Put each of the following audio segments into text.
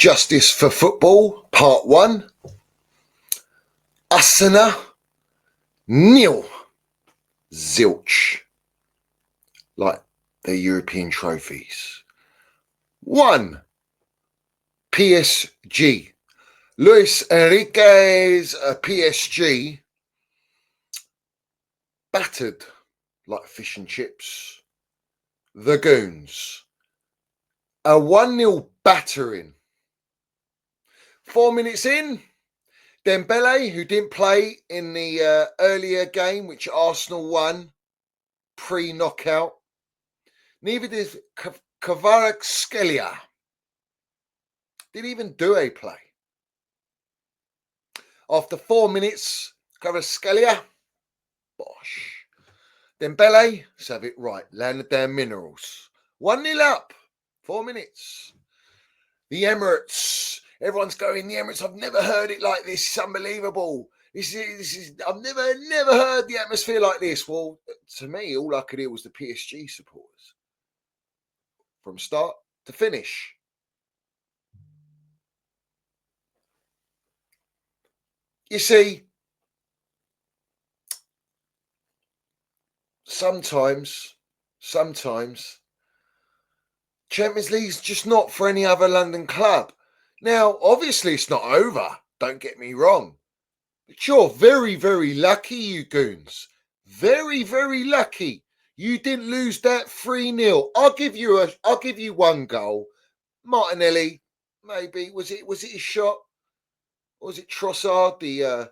Justice for Football, Part 1. Arsenal, nil. Zilch. Like the European trophies. 1. PSG. Luis Enrique's PSG battered like fish and chips. The Goons. A 1-0 battering. 4 minutes in, Dembele, who didn't play in the earlier game, which Arsenal won pre-knockout, neither did Kvaratskhelia. Didn't even do a play. After 4 minutes, Kvaratskhelia, bosh. Dembele, let's have it right, landed their minerals. 1-0 up, 4 minutes. The Emirates, everyone's going, the Emirates, I've never heard it like this, it's unbelievable. This is I've never heard the atmosphere like this. Well, to me, all I could hear was the PSG supporters. From start to finish. You see, sometimes, Champions League's just not for any other London club. Now, obviously, it's not over. Don't get me wrong. But you're very, very lucky, you goons. Very, very lucky. You didn't lose that 3-0. I'll give you one goal. Martinelli, maybe. Was it his shot? Or was it Trossard, the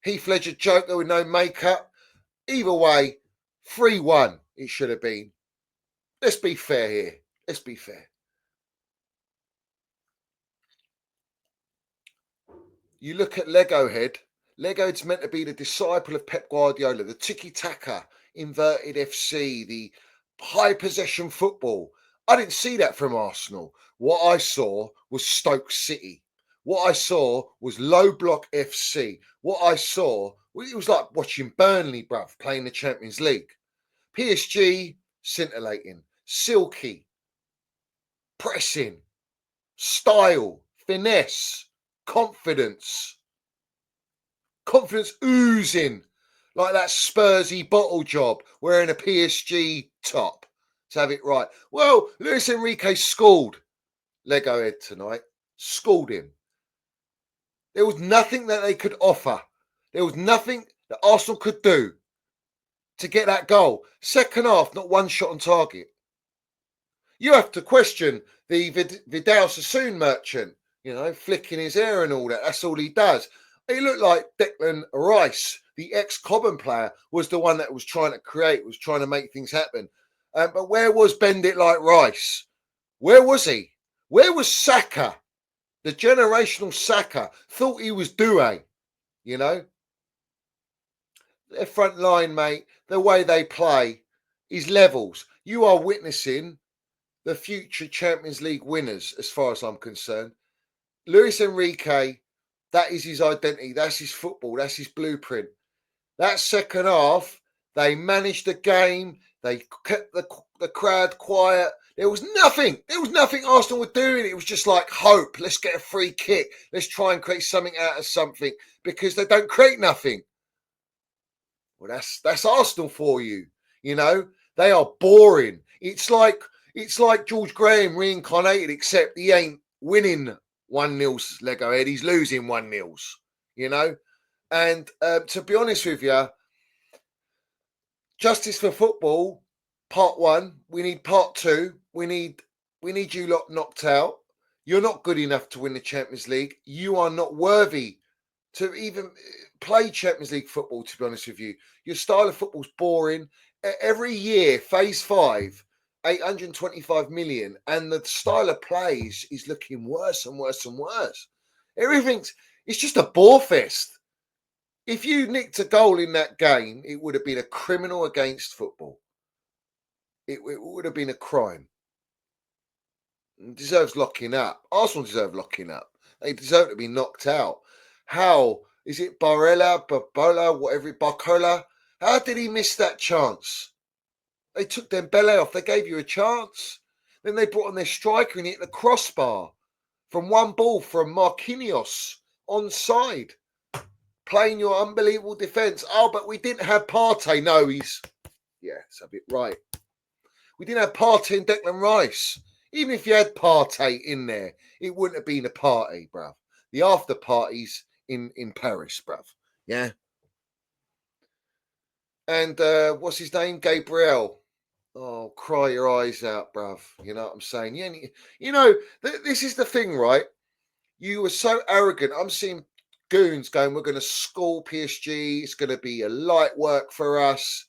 Heath Ledger joker with no makeup? Either way, 3-1 it should have been. Let's be fair here. Let's be fair. You look at Lego Head. Lego Head's meant to be the disciple of Pep Guardiola, the tiki-taka, inverted FC, the high possession football. I didn't see that from Arsenal. What I saw was Stoke City. What I saw was low block FC. What I saw, it was like watching Burnley, bruv, playing the Champions League. PSG, scintillating, silky, pressing, style, finesse, confidence oozing like that Spursy bottle job wearing a PSG top. To have it right. Well, Luis Enrique schooled Lego Head tonight. Schooled him. There was nothing that they could offer. There was nothing that Arsenal could do to get that goal. Second half, not one shot on target. You have to question the Vidal Sassoon merchant, flicking his hair and all that. That's all he does. It looked like Declan Rice, the ex-Cobham player, was the one that was trying to create, was trying to make things happen. But where was Bend It Like Rice? Where was he? Where was Saka? The generational Saka thought he was Doué, Their front line, mate, the way they play is levels. You are witnessing the future Champions League winners, as far as I'm concerned. Luis Enrique, that is his identity. That's his football. That's his blueprint. That second half, they managed the game. They kept the crowd quiet. There was nothing Arsenal were doing. It was just like hope. Let's get a free kick. Let's try and create something out of something, because they don't create nothing. Well, that's Arsenal for you. They are boring. It's like George Graham reincarnated, except he ain't winning 1-0's Lego Head. He's losing 1-0's, And to be honest with you, Justice for Football, Part 1. We need Part 2. We need you lot knocked out. You're not good enough to win the Champions League. You are not worthy to even play Champions League football, to be honest with you. Your style of football's boring. Every year, Phase 5, 825 million, and the style of play is looking worse and worse and worse. It's just a bore fest. If you nicked a goal in that game, it would have been a criminal against football. It would have been a crime. It deserves locking up. Arsenal deserve locking up. They deserve to be knocked out. How? Is it Barcola, whatever, Barcola? How did he miss that chance? They took Dembele off. They gave you a chance. Then they brought on their striker and hit the crossbar from one ball from Marquinhos onside, playing your unbelievable defence. Oh, but we didn't have Partey. No, it's a bit right. We didn't have Partey and Declan Rice. Even if you had Partey in there, it wouldn't have been a party, bruv. The after parties in Paris, bruv. Yeah. And what's his name? Gabriel. Oh, cry your eyes out, bruv. You know what I'm saying? Yeah, this is the thing, right? You were so arrogant. I'm seeing goons going, we're going to school PSG. It's going to be a light work for us.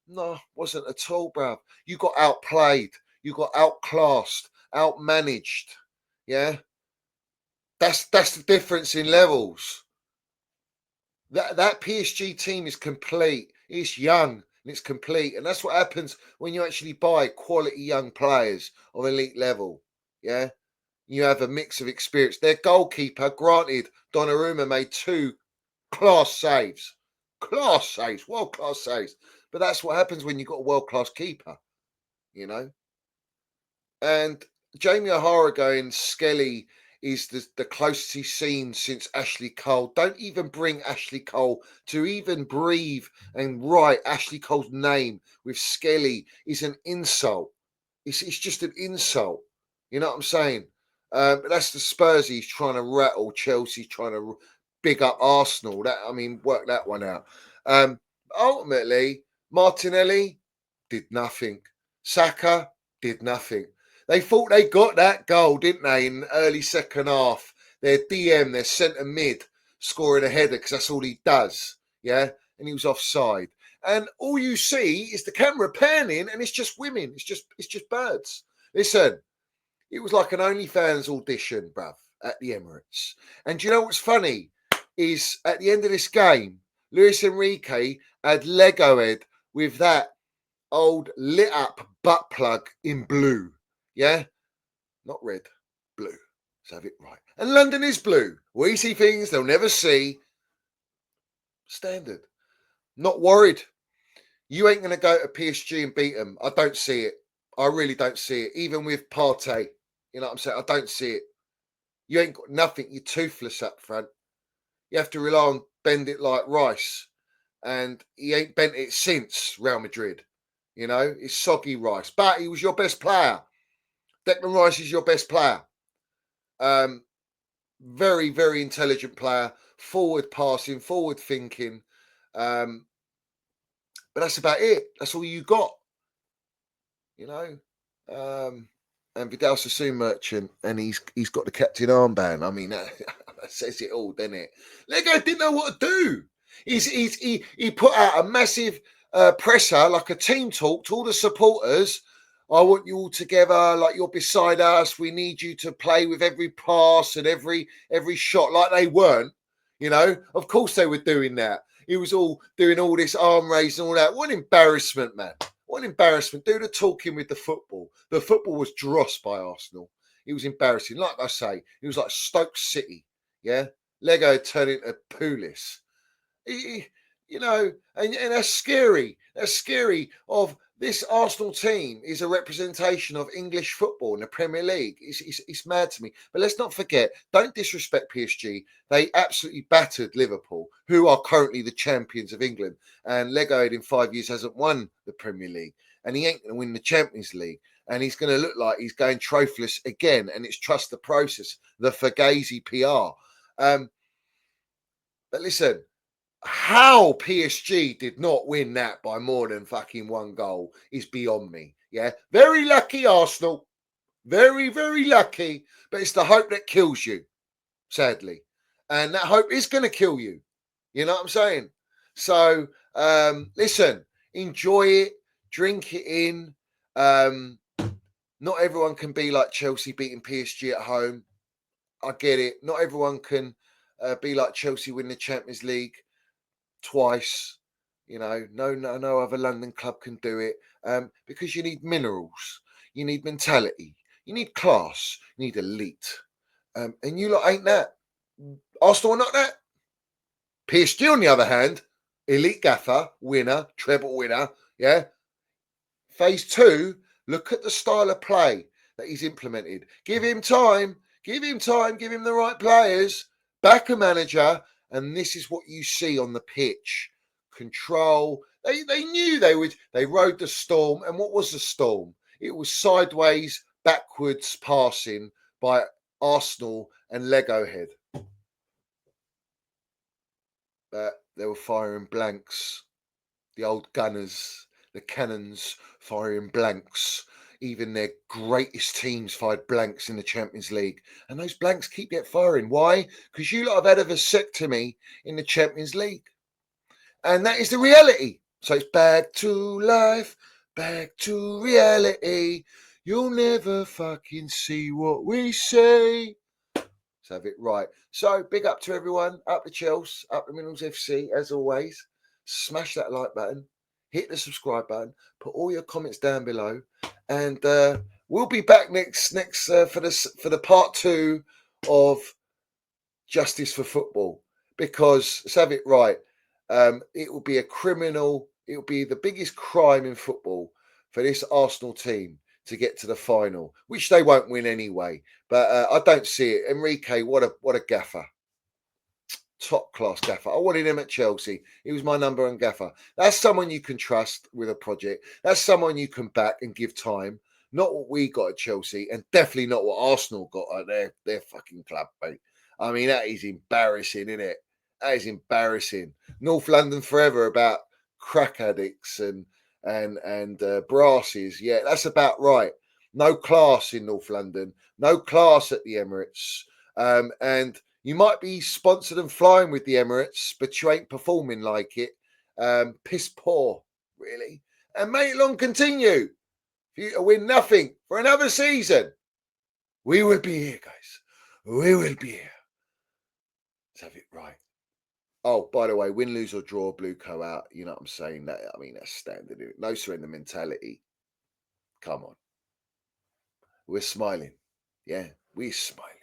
No, wasn't at all, bruv. You got outplayed. You got outclassed, outmanaged. Yeah? That's the difference in levels. That PSG team is complete. It's young and it's complete. And that's what happens when you actually buy quality young players of elite level. Yeah? You have a mix of experience. Their goalkeeper, granted, Donnarumma made 2 class saves. World-class saves. But that's what happens when you've got a world-class keeper, you know? And Jamie O'Hara going, Skelly is the closest he's seen since Ashley Cole. Don't even bring Ashley Cole to even breathe and write Ashley Cole's name with Skelly is an insult. It's just an insult. You know what I'm saying? But that's the Spurs he's trying to rattle. Chelsea trying to big up Arsenal. Work that one out. Ultimately, Martinelli did nothing. Saka did nothing. They thought they got that goal, didn't they, in the early second half? Their DM, their centre mid, scoring a header because that's all he does. Yeah, and he was offside. And all you see is the camera panning, and it's just women. It's just birds. Listen, it was like an OnlyFans audition, bruv, at the Emirates. And do you know what's funny? Is at the end of this game, Luis Enrique had Lego head with that old lit up butt plug in blue. Yeah? Not red, blue. Let's have it right. And London is blue. We see things they'll never see. Standard. Not worried. You ain't going to go to PSG and beat them. I don't see it. I really don't see it. Even with Partey. You know what I'm saying? I don't see it. You ain't got nothing. You're toothless up front. You have to rely on bend it like rice. And he ain't bent it since Real Madrid. You know, it's soggy rice. But he was your best player. Declan Rice is your best player. Very, very intelligent player. Forward passing, forward thinking. But that's about it. That's all you got. You know. And Vidal Sassoon merchant, and he's got the captain armband. I mean, that says it all, doesn't it? Lego didn't know what to do. He put out a massive presser, like a team talk to all the supporters. I want you all together, like you're beside us. We need you to play with every pass and every shot, like they weren't. You know, of course they were doing that. He was all doing all this arm raising and all that. What an embarrassment, man. What an embarrassment. Do the talking with the football. The football was drossed by Arsenal. It was embarrassing. Like I say, it was like Stoke City. Yeah. Lego turned into Pulis. And that's scary. That's scary. Of this Arsenal team is a representation of English football in the Premier League. It's mad to me. But let's not forget, don't disrespect PSG. They absolutely battered Liverpool, who are currently the champions of England. And Lego in 5 years hasn't won the Premier League. And he ain't going to win the Champions League. And he's going to look like he's going trophyless again. And it's trust the process, the Fugazi PR. But listen, how PSG did not win that by more than fucking 1 goal is beyond me. Yeah. Very lucky, Arsenal. Very, very lucky. But it's the hope that kills you, sadly. And that hope is going to kill you. You know what I'm saying? So, listen, enjoy it, drink it in. Not everyone can be like Chelsea beating PSG at home. I get it. Not everyone can be like Chelsea win the Champions League twice. You know, no other London club can do it, because you need minerals, you need mentality, you need class, you need elite, and you lot ain't that. Arsenal are not that. PSG, on the other hand, elite gaffer, winner, treble winner. Yeah. Phase 2, look at the style of play that he's implemented. Give him time. Give him time, give him the right players, back a manager, and this is what you see on the pitch. Control. They knew they would. They rode the storm, and what was the storm? It was sideways, backwards passing by Arsenal and Lego Head. They were firing blanks. The old gunners, the cannons firing blanks. Even their greatest teams fired blanks in the Champions League. And those blanks keep get firing. Why? Because you lot have had a vasectomy in the Champions League. And that is the reality. So it's back to life, back to reality. You'll never fucking see what we say. Let's have it right. So big up to everyone. Up the Chelsea, up the Minerals FC, as always. Smash that like button, hit the subscribe button, put all your comments down below, and we'll be back next for the part 2 of Justice for Football, because let's have it right. It will be a criminal. It will be the biggest crime in football for this Arsenal team to get to the final, which they won't win anyway. But I don't see it. Enrique, what a gaffer. Top class gaffer. I wanted him at Chelsea. He was my number one gaffer. That's someone you can trust with a project. That's someone you can back and give time. Not what we got at Chelsea, and definitely not what Arsenal got at their fucking club, mate. I mean, that is embarrassing, isn't it? That is embarrassing. North London forever about crack addicts and brasses. Yeah, that's about right. No class in North London. No class at the Emirates. And you might be sponsored and flying with the Emirates, but you ain't performing like it. Piss poor, really. And may it long continue. For you to win nothing for another season. We will be here, guys. We will be here. Let's have it right. Oh, by the way, win, lose or draw, blue co out. You know what I'm saying? That's standard. No surrender mentality. Come on. We're smiling. Yeah, we're smiling.